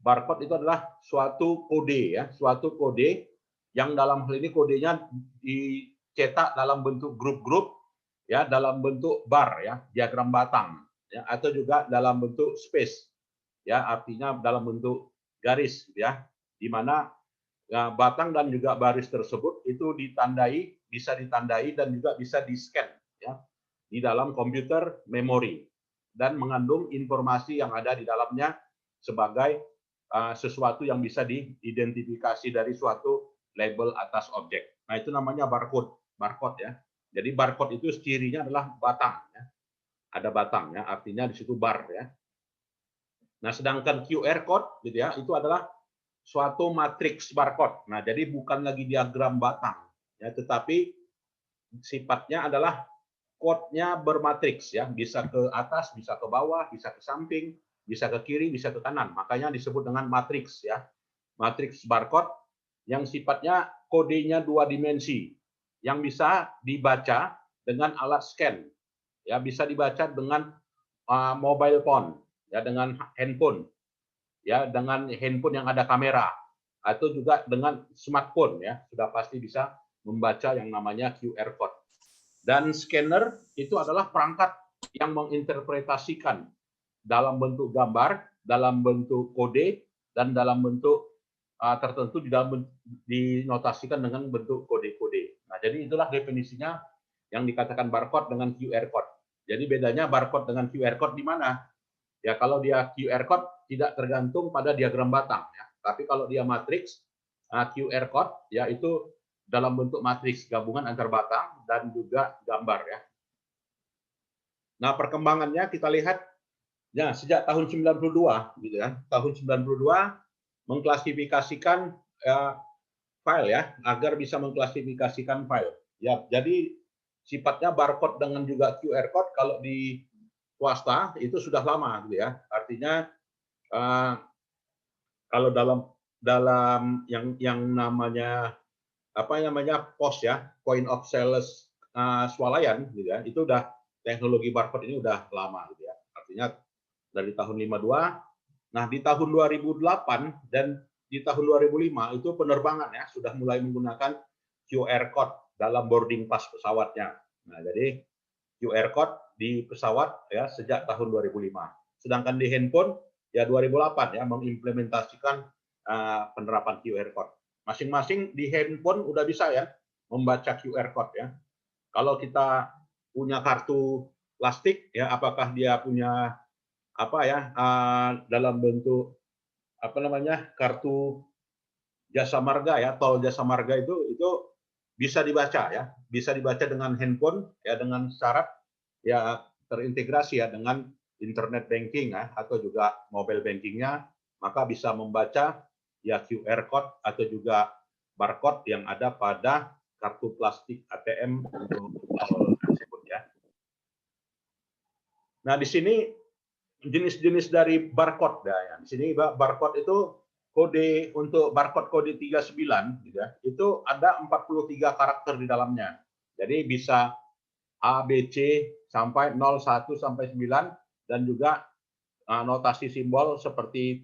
barcode itu adalah suatu kode ya, suatu kode yang dalam hal ini kodenya dicetak dalam bentuk grup-grup ya, dalam bentuk bar ya, diagram batang ya, atau juga dalam bentuk space ya, artinya dalam bentuk garis ya, di mana ya, batang dan juga baris tersebut itu bisa ditandai dan juga bisa di-scan ya di dalam komputer memori dan mengandung informasi yang ada di dalamnya sebagai sesuatu yang bisa diidentifikasi dari suatu label atas objek. Nah, itu namanya barcode ya. Jadi barcode itu cirinya adalah batang ya. Ada batang ya, artinya di situ bar ya. Nah, sedangkan QR code gitu ya, itu adalah suatu matriks barcode. Nah, jadi bukan lagi diagram batang ya, tetapi sifatnya adalah code-nya bermatriks ya, bisa ke atas, bisa ke bawah, bisa ke samping, bisa ke kiri, bisa ke kanan. Makanya disebut dengan matriks ya. Matriks barcode yang sifatnya kodenya 2 dimensi yang bisa dibaca dengan alat scan. Ya, bisa dibaca dengan mobile phone ya, dengan handphone. Ya, dengan handphone yang ada kamera atau juga dengan smartphone ya, sudah pasti bisa membaca yang namanya QR code. Dan scanner itu adalah perangkat yang menginterpretasikan dalam bentuk gambar, dalam bentuk kode, dan dalam bentuk tertentu dinotasikan dengan bentuk kode-kode. Nah, jadi itulah definisinya yang dikatakan barcode dengan QR code. Jadi bedanya barcode dengan QR code di mana? Ya, kalau dia QR code tidak tergantung pada diagram batang ya. Tapi kalau dia matriks, QR code ya itu dalam bentuk matriks gabungan antar batang dan juga gambar ya. Nah, perkembangannya kita lihat ya sejak tahun 92 gitu ya. Tahun 92 mengklasifikasikan file ya, agar bisa mengklasifikasikan file. Ya, jadi sifatnya barcode dengan juga QR code kalau di swasta itu sudah lama gitu ya. Artinya kalau dalam yang namanya POS ya, point of sales swalayan gitu ya, itu udah teknologi barcode ini udah lama gitu ya. Artinya dari tahun 52. Nah, di tahun 2008 dan di tahun 2005 itu penerbangan ya sudah mulai menggunakan QR code dalam boarding pass pesawatnya. Nah, jadi QR code di pesawat ya sejak tahun 2005. Sedangkan di handphone ya 2008 ya mengimplementasikan penerapan QR code. Masing-masing di handphone udah bisa ya membaca QR code ya. Kalau kita punya kartu plastik ya, apakah dia punya dalam bentuk kartu jasa marga ya, tol jasa marga itu bisa dibaca ya, bisa dibaca dengan handphone ya, dengan syarat ya terintegrasi ya dengan internet banking ya, atau juga mobile bankingnya, maka bisa membaca ya QR code atau juga barcode yang ada pada kartu plastik ATM untuk tol tersebut ya. Nah, di sini jenis-jenis dari barcode ya. Di sini barcode itu kode untuk barcode kode 39 gitu ya. Itu ada 43 karakter di dalamnya. Jadi bisa A, B, C sampai 0, 1 sampai 9 dan juga notasi simbol seperti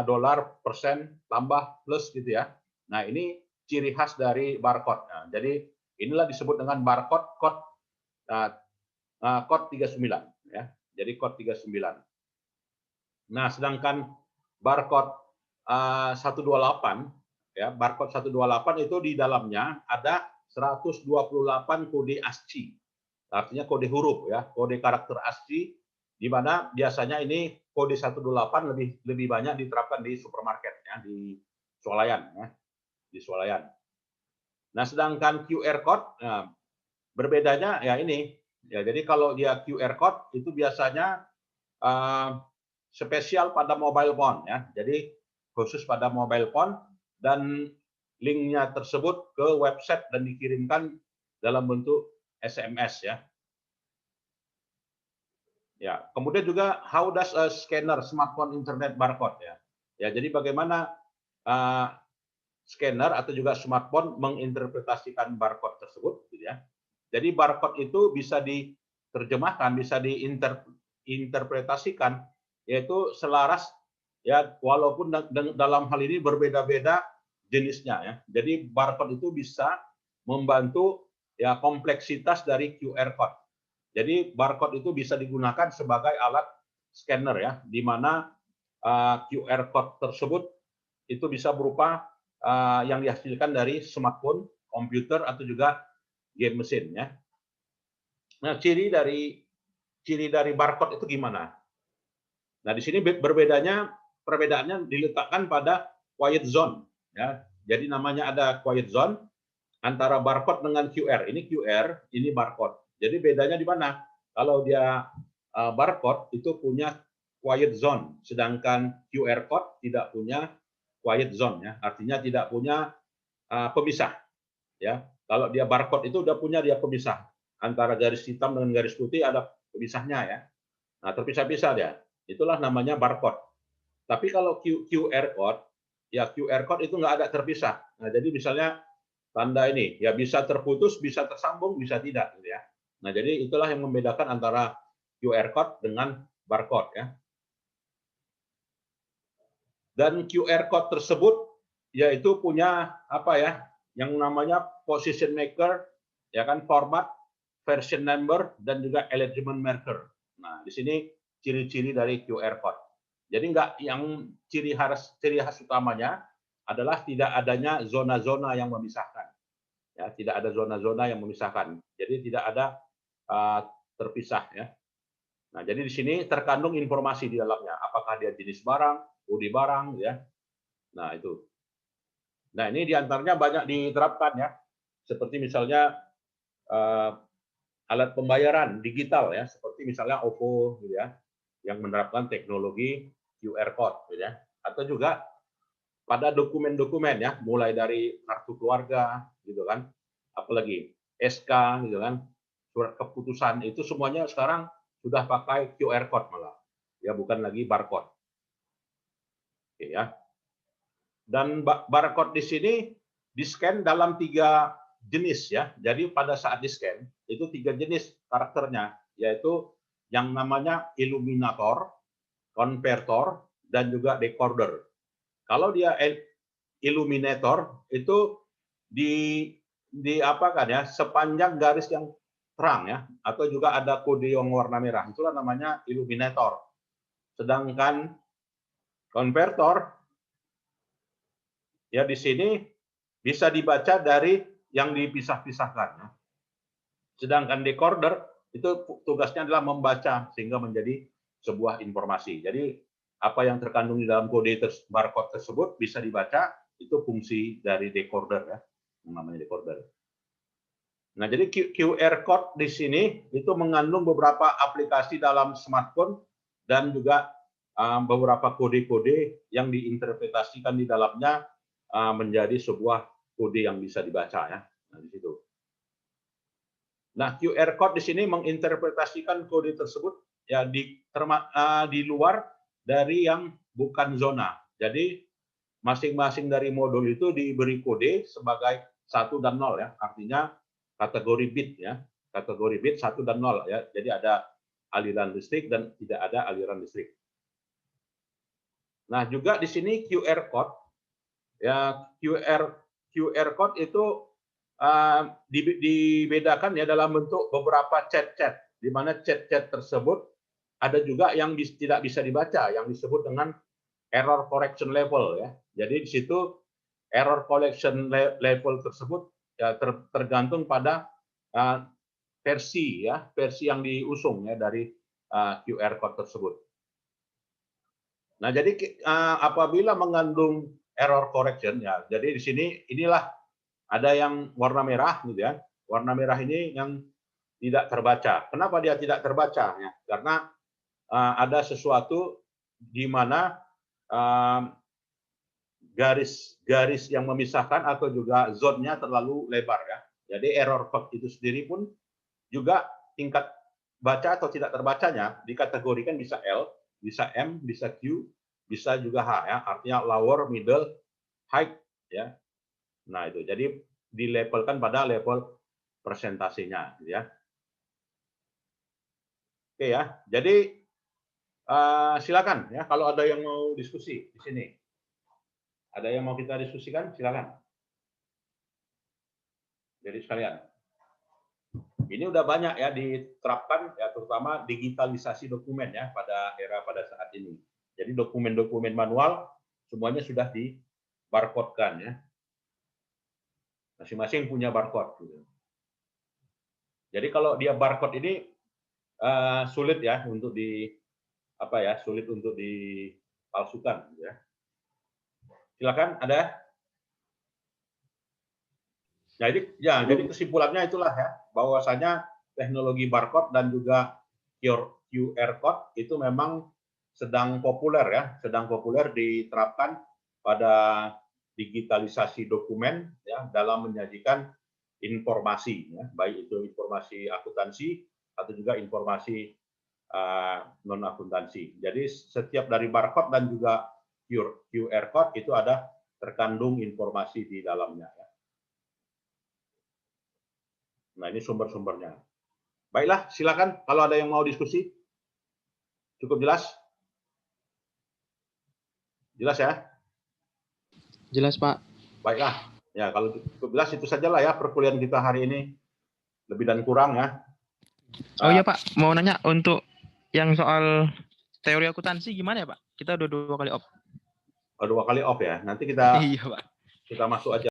dolar, persen, tambah, plus gitu ya. Nah, ini ciri khas dari barcode. Nah, jadi inilah disebut dengan barcode code 39 ya. Jadi code 39. Nah, sedangkan barcode 128 ya, barcode 128 itu di dalamnya ada 128 kode ASCII. Artinya kode huruf ya, kode karakter ASCII, di mana biasanya ini kode 128 lebih banyak diterapkan di supermarket ya, di swalayan ya, di swalayan. Nah, sedangkan QR code berbedanya ya ini ya, jadi kalau dia QR code itu biasanya spesial pada mobile phone ya. Jadi khusus pada mobile phone dan linknya tersebut ke website dan dikirimkan dalam bentuk SMS ya. Ya, kemudian juga how does a scanner smartphone internet barcode ya. Ya, jadi bagaimana scanner atau juga smartphone menginterpretasikan barcode tersebut gitu ya. Jadi barcode itu bisa diterjemahkan, bisa diinterpretasikan yaitu selaras ya walaupun dalam hal ini berbeda-beda jenisnya ya. Jadi barcode itu bisa membantu ya kompleksitas dari QR code. Jadi barcode itu bisa digunakan sebagai alat scanner ya, di mana QR code tersebut itu bisa berupa yang dihasilkan dari smartphone, komputer atau juga game mesin ya. Nah, ciri dari barcode itu gimana? Nah, di sini perbedaannya diletakkan pada quiet zone ya. Jadi namanya ada quiet zone antara barcode dengan QR. Ini QR, ini barcode. Jadi bedanya di mana? Kalau dia barcode itu punya quiet zone, sedangkan QR code tidak punya quiet zone ya. Artinya tidak punya pemisah ya. Kalau dia barcode itu udah punya dia pemisah antara garis hitam dengan garis putih, ada pemisahnya ya. Nah, terpisah-pisah dia. Itulah namanya barcode. Tapi kalau QR code, ya QR code itu nggak ada terpisah. Nah, jadi misalnya tanda ini ya bisa terputus, bisa tersambung, bisa tidak gitu ya. Nah, jadi itulah yang membedakan antara QR code dengan barcode ya. Dan QR code tersebut yaitu punya apa ya? Yang namanya position maker, ya kan, format, version number dan juga alignment marker. Nah, di sini ciri-ciri dari QR code. Jadi nggak yang ciri khas utamanya adalah tidak adanya zona-zona yang memisahkan. Ya, tidak ada zona-zona yang memisahkan. Jadi tidak ada terpisah ya. Nah, jadi di sini terkandung informasi di dalamnya. Apakah dia jenis barang, kode barang ya. Nah, itu. Nah, ini diantaranya banyak diterapkan ya. Seperti misalnya alat pembayaran digital ya, seperti misalnya OVO gitu ya, yang menerapkan teknologi QR code gitu ya. Atau juga pada dokumen-dokumen ya, mulai dari kartu keluarga gitu kan, apalagi SK gitu kan, surat keputusan, itu semuanya sekarang sudah pakai QR code malah, ya bukan lagi barcode. Oke ya. Dan barcode di sini di-scan dalam 3 jenis ya. Jadi pada saat di-scan itu 3 jenis karakternya, yaitu yang namanya illuminator, converter, dan juga decoder. Kalau dia illuminator itu di apa kan ya, sepanjang garis yang terang ya, atau juga ada kode yang warna merah, itulah namanya illuminator. Sedangkan converter ya di sini bisa dibaca dari yang dipisah-pisahkan ya. Sedangkan decoder itu tugasnya adalah membaca sehingga menjadi sebuah informasi. Jadi apa yang terkandung di dalam kode barcode tersebut bisa dibaca, itu fungsi dari decoder ya, namanya decoder. Nah, jadi QR code di sini itu mengandung beberapa aplikasi dalam smartphone dan juga beberapa kode-kode yang diinterpretasikan di dalamnya menjadi sebuah kode yang bisa dibaca ya. Nah, di situ. Nah, QR code di sini menginterpretasikan kode tersebut ya di luar dari yang bukan zona. Jadi masing-masing dari modul itu diberi kode sebagai 1 dan 0 ya. Artinya kategori bit ya. Kategori bit 1 dan 0 ya. Jadi ada aliran listrik dan tidak ada aliran listrik. Nah, juga di sini QR code ya, QR code itu dibedakan ya dalam bentuk beberapa chat-chat, di mana chat-chat tersebut ada juga yang tidak bisa dibaca, yang disebut dengan error correction level ya. Jadi di situ error correction level tersebut ya tergantung pada versi ya, versi yang diusung ya dari QR code tersebut. Nah, jadi apabila mengandung error correction ya, jadi di sini inilah ada yang warna merah gitu ya. Warna merah ini yang tidak terbaca. Kenapa dia tidak terbaca ya? Karena ada sesuatu di mana garis-garis yang memisahkan atau juga zone-nya terlalu lebar ya. Jadi error code itu sendiri pun juga tingkat baca atau tidak terbacanya dikategorikan bisa L, bisa M, bisa Q, bisa juga H ya. Artinya lower, middle, high ya. Nah, itu. Jadi dilabelkan pada level presentasinya gitu ya. Oke ya. Jadi Silakan ya, kalau ada yang mau diskusi di sini. Ada yang mau kita diskusikan, silakan. Jadi sekalian. Ini udah banyak ya diterapkan ya, terutama digitalisasi dokumen ya pada saat ini. Jadi dokumen-dokumen manual semuanya sudah di barcode-kan ya. Masing-masing punya barcode. Gitu. Jadi kalau dia barcode ini sulit ya untuk sulit untuk dipalsukan. Gitu ya. Silakan, ada? Jadi kesimpulannya itulah ya, bahwasanya teknologi barcode dan juga QR code itu memang sedang populer ya, sedang populer diterapkan pada digitalisasi dokumen ya dalam menyajikan informasi ya, baik itu informasi akuntansi atau juga informasi non akuntansi. Jadi setiap dari barcode dan juga QR code itu ada terkandung informasi di dalamnya ya. Nah, ini sumber-sumbernya. Baiklah, silakan kalau ada yang mau diskusi. Cukup jelas? Jelas ya? Jelas, Pak. Baiklah. Ya, kalau cukup jelas itu sajalah ya perkuliahan kita hari ini. Lebih dan kurang ya. Oh iya, Pak. Mau nanya untuk yang soal teori akuntansi gimana ya, Pak? Kita udah 2 kali off. 2 kali off ya. Nanti kita Iya, Pak. masuk aja.